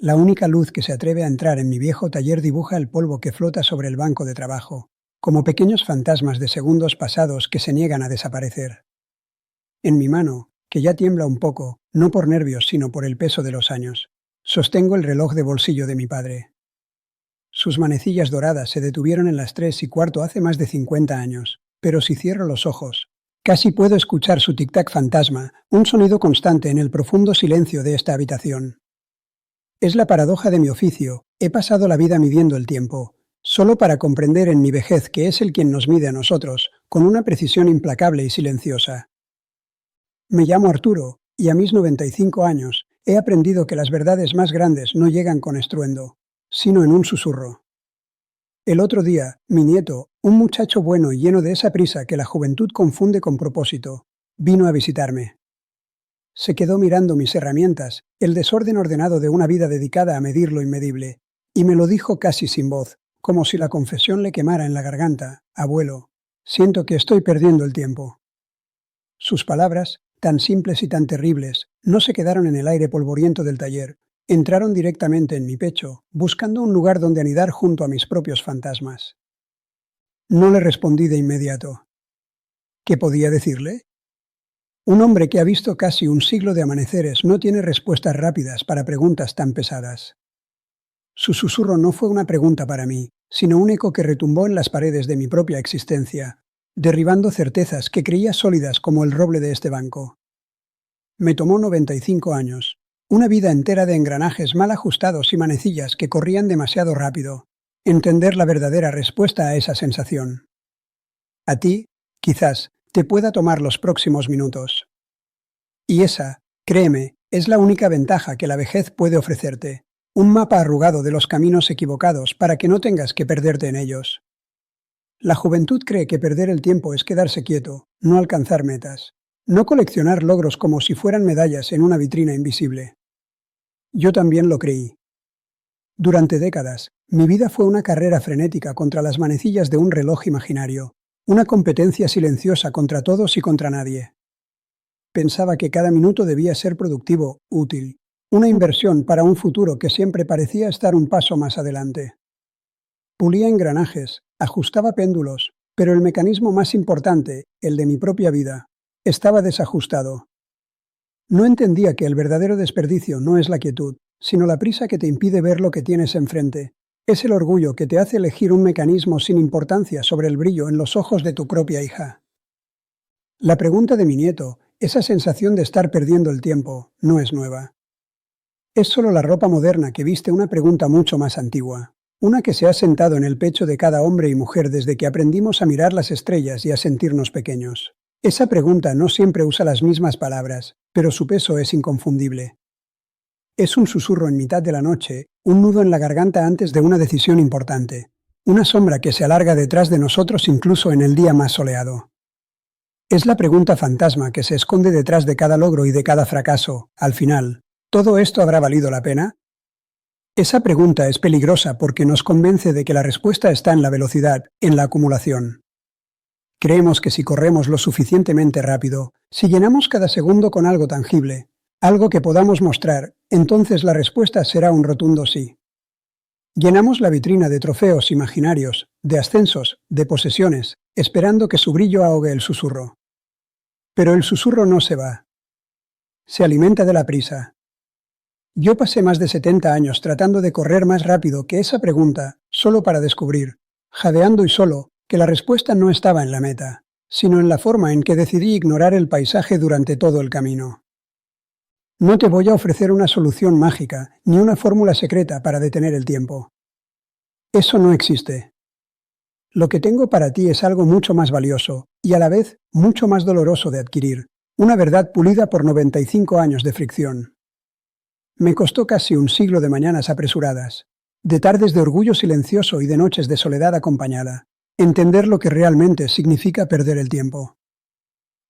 La única luz que se atreve a entrar en mi viejo taller dibuja el polvo que flota sobre el banco de trabajo, como pequeños fantasmas de segundos pasados que se niegan a desaparecer. En mi mano, que ya tiembla un poco, no por nervios sino por el peso de los años, sostengo el reloj de bolsillo de mi padre. Sus manecillas doradas se detuvieron en las 3:15 hace más de 50 años, pero si cierro los ojos, casi puedo escuchar su tic-tac fantasma, un sonido constante en el profundo silencio de esta habitación. Es la paradoja de mi oficio, he pasado la vida midiendo el tiempo, solo para comprender en mi vejez que es él quien nos mide a nosotros, con una precisión implacable y silenciosa. Me llamo Arturo, y a mis 95 años he aprendido que las verdades más grandes no llegan con estruendo, sino en un susurro. El otro día, mi nieto, un muchacho bueno y lleno de esa prisa que la juventud confunde con propósito, vino a visitarme. Se quedó mirando mis herramientas, el desorden ordenado de una vida dedicada a medir lo inmedible, y me lo dijo casi sin voz, como si la confesión le quemara en la garganta: abuelo, siento que estoy perdiendo el tiempo. Sus palabras, tan simples y tan terribles, no se quedaron en el aire polvoriento del taller, entraron directamente en mi pecho, buscando un lugar donde anidar junto a mis propios fantasmas. No le respondí de inmediato. ¿Qué podía decirle? Un hombre que ha visto casi un siglo de amaneceres no tiene respuestas rápidas para preguntas tan pesadas. Su susurro no fue una pregunta para mí, sino un eco que retumbó en las paredes de mi propia existencia, derribando certezas que creía sólidas como el roble de este banco. Me tomó 95 años, una vida entera de engranajes mal ajustados y manecillas que corrían demasiado rápido, entender la verdadera respuesta a esa sensación. A ti, quizás, te pueda tomar los próximos minutos. Y esa, créeme, es la única ventaja que la vejez puede ofrecerte, un mapa arrugado de los caminos equivocados para que no tengas que perderte en ellos. La juventud cree que perder el tiempo es quedarse quieto, no alcanzar metas, no coleccionar logros como si fueran medallas en una vitrina invisible. Yo también lo creí. Durante décadas, mi vida fue una carrera frenética contra las manecillas de un reloj imaginario, una competencia silenciosa contra todos y contra nadie. Pensaba que cada minuto debía ser productivo, útil, una inversión para un futuro que siempre parecía estar un paso más adelante. Pulía engranajes, ajustaba péndulos, pero el mecanismo más importante, el de mi propia vida, estaba desajustado. No entendía que el verdadero desperdicio no es la quietud, sino la prisa que te impide ver lo que tienes enfrente. Es el orgullo que te hace elegir un mecanismo sin importancia sobre el brillo en los ojos de tu propia hija. La pregunta de mi nieto, esa sensación de estar perdiendo el tiempo, no es nueva. Es solo la ropa moderna que viste una pregunta mucho más antigua, una que se ha sentado en el pecho de cada hombre y mujer desde que aprendimos a mirar las estrellas y a sentirnos pequeños. Esa pregunta no siempre usa las mismas palabras, pero su peso es inconfundible. Es un susurro en mitad de la noche, un nudo en la garganta antes de una decisión importante, una sombra que se alarga detrás de nosotros incluso en el día más soleado. Es la pregunta fantasma que se esconde detrás de cada logro y de cada fracaso. Al final, ¿todo esto habrá valido la pena? Esa pregunta es peligrosa porque nos convence de que la respuesta está en la velocidad, en la acumulación. Creemos que si corremos lo suficientemente rápido, si llenamos cada segundo con algo tangible, algo que podamos mostrar, entonces la respuesta será un rotundo sí. Llenamos la vitrina de trofeos imaginarios, de ascensos, de posesiones, esperando que su brillo ahogue el susurro. Pero el susurro no se va. Se alimenta de la prisa. Yo pasé más de 70 años tratando de correr más rápido que esa pregunta, solo para descubrir, jadeando y solo, que la respuesta no estaba en la meta, sino en la forma en que decidí ignorar el paisaje durante todo el camino. No te voy a ofrecer una solución mágica, ni una fórmula secreta para detener el tiempo. Eso no existe. Lo que tengo para ti es algo mucho más valioso, y a la vez mucho más doloroso de adquirir, una verdad pulida por 95 años de fricción. Me costó casi un siglo de mañanas apresuradas, de tardes de orgullo silencioso y de noches de soledad acompañada, entender lo que realmente significa perder el tiempo.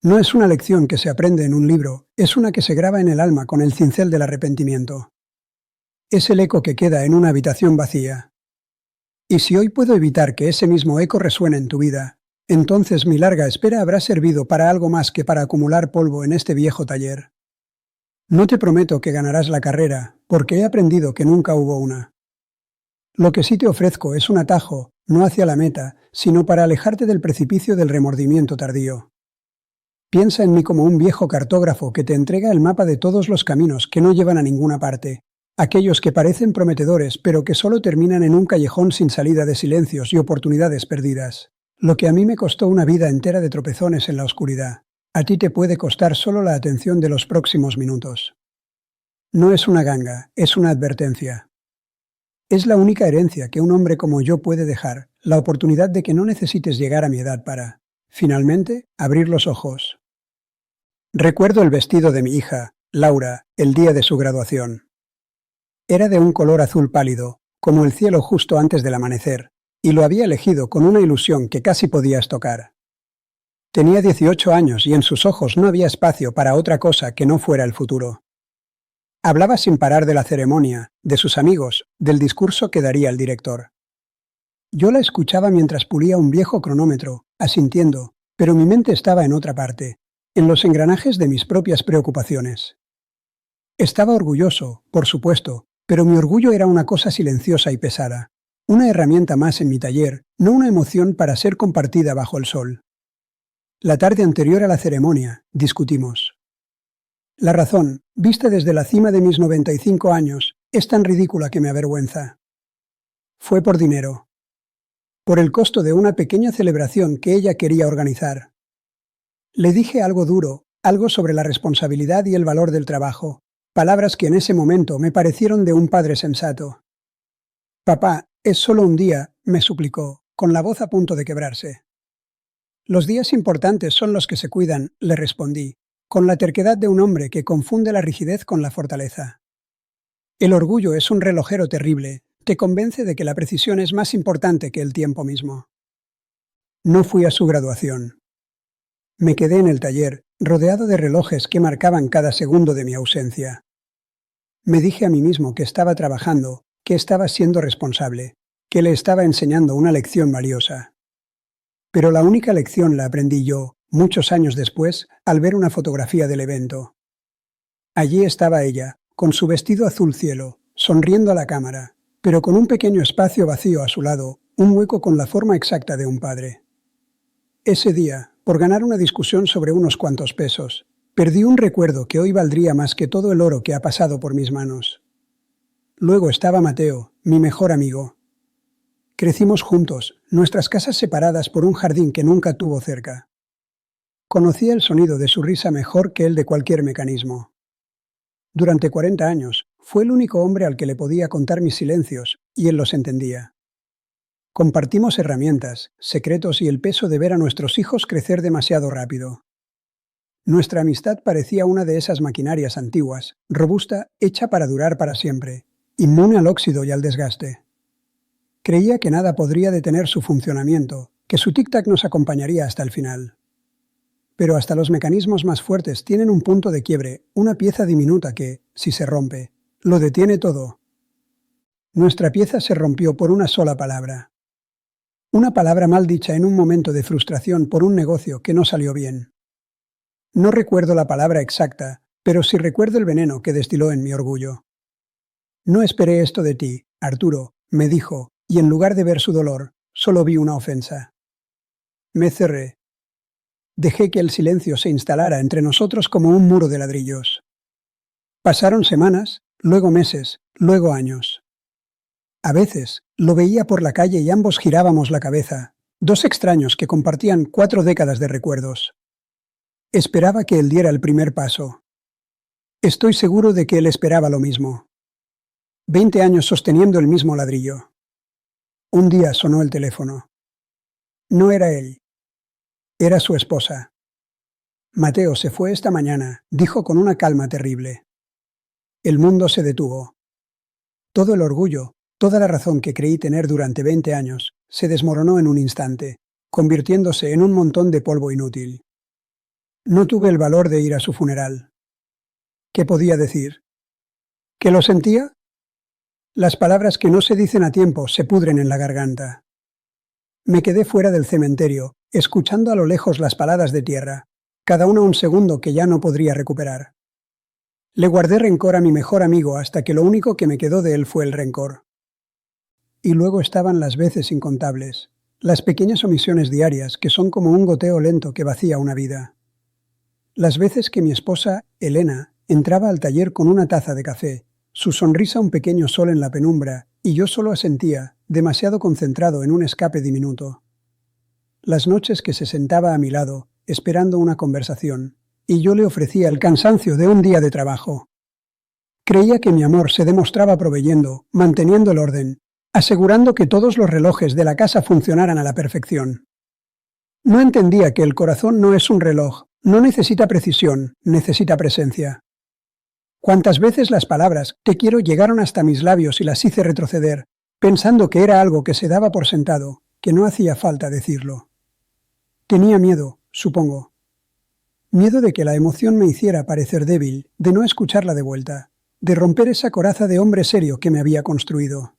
No es una lección que se aprende en un libro, es una que se graba en el alma con el cincel del arrepentimiento. Es el eco que queda en una habitación vacía. Y si hoy puedo evitar que ese mismo eco resuene en tu vida, entonces mi larga espera habrá servido para algo más que para acumular polvo en este viejo taller. No te prometo que ganarás la carrera, porque he aprendido que nunca hubo una. Lo que sí te ofrezco es un atajo, no hacia la meta, sino para alejarte del precipicio del remordimiento tardío. Piensa en mí como un viejo cartógrafo que te entrega el mapa de todos los caminos que no llevan a ninguna parte, aquellos que parecen prometedores pero que solo terminan en un callejón sin salida de silencios y oportunidades perdidas. Lo que a mí me costó una vida entera de tropezones en la oscuridad, a ti te puede costar solo la atención de los próximos minutos. No es una ganga, es una advertencia. Es la única herencia que un hombre como yo puede dejar, la oportunidad de que no necesites llegar a mi edad para, finalmente, abrir los ojos. Recuerdo el vestido de mi hija, Laura, el día de su graduación. Era de un color azul pálido, como el cielo justo antes del amanecer, y lo había elegido con una ilusión que casi podías tocar. Tenía 18 años y en sus ojos no había espacio para otra cosa que no fuera el futuro. Hablaba sin parar de la ceremonia, de sus amigos, del discurso que daría el director. Yo la escuchaba mientras pulía un viejo cronómetro, asintiendo, pero mi mente estaba en otra parte, en los engranajes de mis propias preocupaciones. Estaba orgulloso, por supuesto, pero mi orgullo era una cosa silenciosa y pesada, una herramienta más en mi taller, no una emoción para ser compartida bajo el sol. La tarde anterior a la ceremonia, discutimos. La razón, vista desde la cima de mis 95 años, es tan ridícula que me avergüenza. Fue por dinero. Por el costo de una pequeña celebración que ella quería organizar. Le dije algo duro, algo sobre la responsabilidad y el valor del trabajo, palabras que en ese momento me parecieron de un padre sensato. Papá, es solo un día, me suplicó, con la voz a punto de quebrarse. Los días importantes son los que se cuidan, le respondí, con la terquedad de un hombre que confunde la rigidez con la fortaleza. El orgullo es un relojero terrible, te convence de que la precisión es más importante que el tiempo mismo. No fui a su graduación. Me quedé en el taller, rodeado de relojes que marcaban cada segundo de mi ausencia. Me dije a mí mismo que estaba trabajando, que estaba siendo responsable, que le estaba enseñando una lección valiosa. Pero la única lección la aprendí yo, muchos años después, al ver una fotografía del evento. Allí estaba ella, con su vestido azul cielo, sonriendo a la cámara, pero con un pequeño espacio vacío a su lado, un hueco con la forma exacta de un padre. Ese día, por ganar una discusión sobre unos cuantos pesos, perdí un recuerdo que hoy valdría más que todo el oro que ha pasado por mis manos. Luego estaba Mateo, mi mejor amigo. Crecimos juntos, nuestras casas separadas por un jardín que nunca tuvo cerca. Conocía el sonido de su risa mejor que el de cualquier mecanismo. Durante 40 años, fue el único hombre al que le podía contar mis silencios, y él los entendía. Compartimos herramientas, secretos y el peso de ver a nuestros hijos crecer demasiado rápido. Nuestra amistad parecía una de esas maquinarias antiguas, robusta, hecha para durar para siempre, inmune al óxido y al desgaste. Creía que nada podría detener su funcionamiento, que su tic-tac nos acompañaría hasta el final. Pero hasta los mecanismos más fuertes tienen un punto de quiebre, una pieza diminuta que, si se rompe, lo detiene todo. Nuestra pieza se rompió por una sola palabra. Una palabra mal dicha en un momento de frustración por un negocio que no salió bien. No recuerdo la palabra exacta, pero sí recuerdo el veneno que destiló en mi orgullo. No esperé esto de ti, Arturo, me dijo, y en lugar de ver su dolor, solo vi una ofensa. Me cerré. Dejé que el silencio se instalara entre nosotros como un muro de ladrillos. Pasaron semanas, luego meses, luego años. A veces, lo veía por la calle y ambos girábamos la cabeza, dos extraños que compartían 4 décadas de recuerdos. Esperaba que él diera el primer paso. Estoy seguro de que él esperaba lo mismo. 20 años sosteniendo el mismo ladrillo. Un día sonó el teléfono. No era él. Era su esposa. Mateo se fue esta mañana, dijo con una calma terrible. El mundo se detuvo. Todo el orgullo, toda la razón que creí tener durante 20 años, se desmoronó en un instante, convirtiéndose en un montón de polvo inútil. No tuve el valor de ir a su funeral. ¿Qué podía decir? ¿Que lo sentía? Las palabras que no se dicen a tiempo se pudren en la garganta. Me quedé fuera del cementerio, escuchando a lo lejos las paladas de tierra, cada una un segundo que ya no podría recuperar. Le guardé rencor a mi mejor amigo hasta que lo único que me quedó de él fue el rencor. Y luego estaban las veces incontables, las pequeñas omisiones diarias que son como un goteo lento que vacía una vida. Las veces que mi esposa, Elena, entraba al taller con una taza de café, su sonrisa un pequeño sol en la penumbra, y yo solo asentía, demasiado concentrado en un escape diminuto. Las noches que se sentaba a mi lado, esperando una conversación, y yo le ofrecía el cansancio de un día de trabajo. Creía que mi amor se demostraba proveyendo, manteniendo el orden, asegurando que todos los relojes de la casa funcionaran a la perfección. No entendía que el corazón no es un reloj, no necesita precisión, necesita presencia. Cuántas veces las palabras "te quiero" llegaron hasta mis labios y las hice retroceder, pensando que era algo que se daba por sentado, que no hacía falta decirlo. Tenía miedo, supongo. Miedo de que la emoción me hiciera parecer débil, de no escucharla de vuelta, de romper esa coraza de hombre serio que me había construido.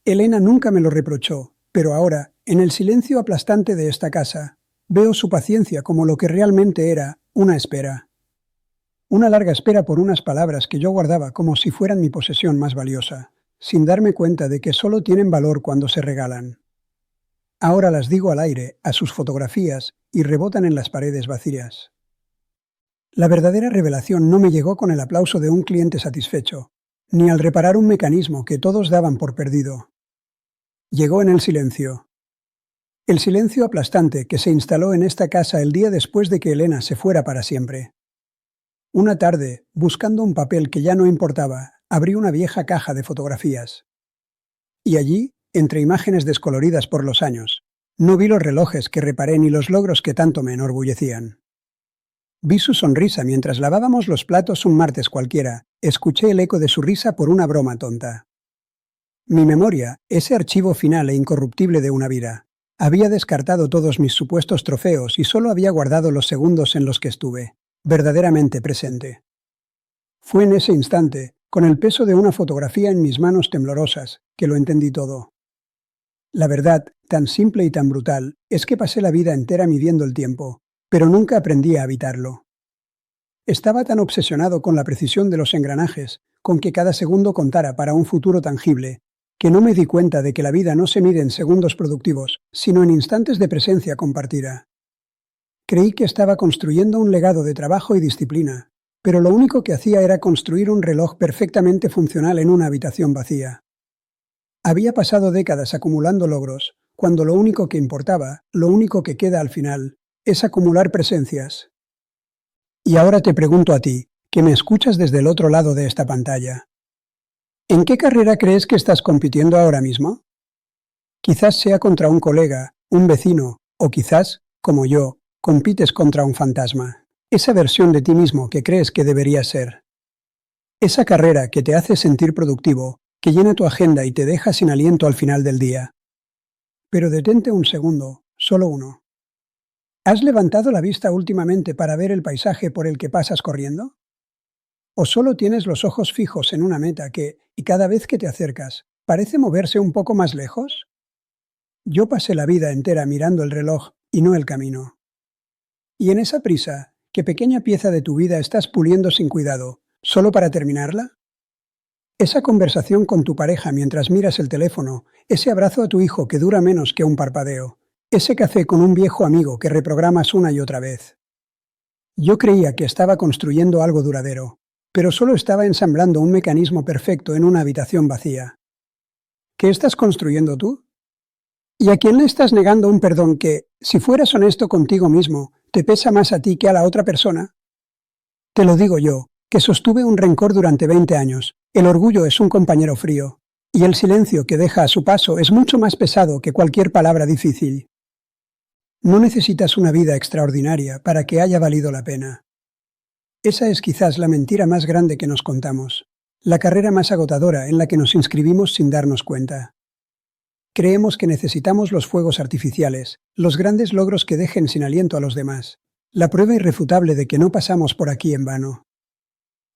Elena nunca me lo reprochó, pero ahora, en el silencio aplastante de esta casa, veo su paciencia como lo que realmente era, una espera. Una larga espera por unas palabras que yo guardaba como si fueran mi posesión más valiosa, sin darme cuenta de que solo tienen valor cuando se regalan. Ahora las digo al aire, a sus fotografías, y rebotan en las paredes vacías. La verdadera revelación no me llegó con el aplauso de un cliente satisfecho, ni al reparar un mecanismo que todos daban por perdido. Llegó en el silencio. El silencio aplastante que se instaló en esta casa el día después de que Elena se fuera para siempre. Una tarde, buscando un papel que ya no importaba, abrí una vieja caja de fotografías. Y allí, entre imágenes descoloridas por los años, no vi los relojes que reparé ni los logros que tanto me enorgullecían. Vi su sonrisa mientras lavábamos los platos un martes cualquiera, escuché el eco de su risa por una broma tonta. Mi memoria, ese archivo final e incorruptible de una vida, había descartado todos mis supuestos trofeos y solo había guardado los segundos en los que estuve, verdaderamente presente. Fue en ese instante, con el peso de una fotografía en mis manos temblorosas, que lo entendí todo. La verdad, tan simple y tan brutal, es que pasé la vida entera midiendo el tiempo, pero nunca aprendí a habitarlo. Estaba tan obsesionado con la precisión de los engranajes, con que cada segundo contara para un futuro tangible, que no me di cuenta de que la vida no se mide en segundos productivos, sino en instantes de presencia compartida. Creí que estaba construyendo un legado de trabajo y disciplina, pero lo único que hacía era construir un reloj perfectamente funcional en una habitación vacía. Había pasado décadas acumulando logros, cuando lo único que importaba, lo único que queda al final, es acumular presencias. Y ahora te pregunto a ti, que me escuchas desde el otro lado de esta pantalla. ¿En qué carrera crees que estás compitiendo ahora mismo? Quizás sea contra un colega, un vecino, o quizás, como yo, compites contra un fantasma. Esa versión de ti mismo que crees que deberías ser. Esa carrera que te hace sentir productivo, que llena tu agenda y te deja sin aliento al final del día. Pero detente un segundo, solo uno. ¿Has levantado la vista últimamente para ver el paisaje por el que pasas corriendo? ¿O solo tienes los ojos fijos en una meta que, y cada vez que te acercas, parece moverse un poco más lejos? Yo pasé la vida entera mirando el reloj y no el camino. Y en esa prisa, ¿qué pequeña pieza de tu vida estás puliendo sin cuidado, solo para terminarla? Esa conversación con tu pareja mientras miras el teléfono, ese abrazo a tu hijo que dura menos que un parpadeo, ese café con un viejo amigo que reprogramas una y otra vez. Yo creía que estaba construyendo algo duradero, pero solo estaba ensamblando un mecanismo perfecto en una habitación vacía. ¿Qué estás construyendo tú? ¿Y a quién le estás negando un perdón que, si fueras honesto contigo mismo, te pesa más a ti que a la otra persona? Te lo digo yo, que sostuve un rencor durante 20 años. El orgullo es un compañero frío, y el silencio que deja a su paso es mucho más pesado que cualquier palabra difícil. No necesitas una vida extraordinaria para que haya valido la pena. Esa es quizás la mentira más grande que nos contamos, la carrera más agotadora en la que nos inscribimos sin darnos cuenta. Creemos que necesitamos los fuegos artificiales, los grandes logros que dejen sin aliento a los demás, la prueba irrefutable de que no pasamos por aquí en vano.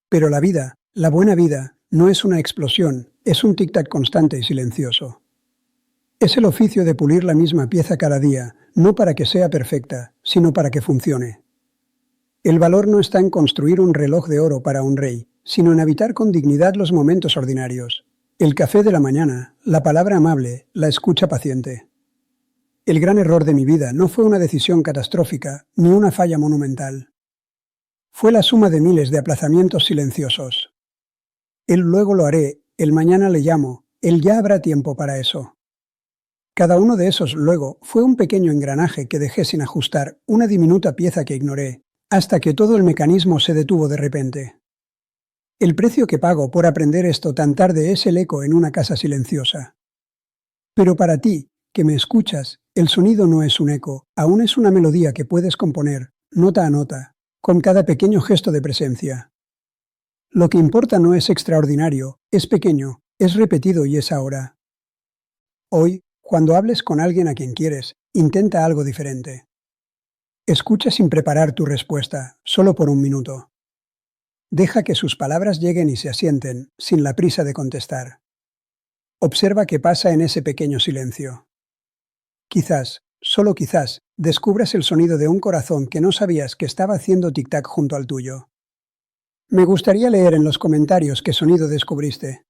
Pero la vida, la buena vida, no es una explosión, es un tic-tac constante y silencioso. Es el oficio de pulir la misma pieza cada día, no para que sea perfecta, sino para que funcione. El valor no está en construir un reloj de oro para un rey, sino en habitar con dignidad los momentos ordinarios. El café de la mañana, la palabra amable, la escucha paciente. El gran error de mi vida no fue una decisión catastrófica, ni una falla monumental. Fue la suma de miles de aplazamientos silenciosos. El luego lo haré, el mañana le llamo, el ya habrá tiempo para eso. Cada uno de esos luego fue un pequeño engranaje que dejé sin ajustar, una diminuta pieza que ignoré, hasta que todo el mecanismo se detuvo de repente. El precio que pago por aprender esto tan tarde es el eco en una casa silenciosa. Pero para ti, que me escuchas, el sonido no es un eco, aún es una melodía que puedes componer, nota a nota, con cada pequeño gesto de presencia. Lo que importa no es extraordinario, es pequeño, es repetido y es ahora. Hoy, cuando hables con alguien a quien quieres, intenta algo diferente. Escucha sin preparar tu respuesta, solo por un minuto. Deja que sus palabras lleguen y se asienten, sin la prisa de contestar. Observa qué pasa en ese pequeño silencio. Quizás, solo quizás, descubras el sonido de un corazón que no sabías que estaba haciendo tic-tac junto al tuyo. Me gustaría leer en los comentarios qué sonido descubriste.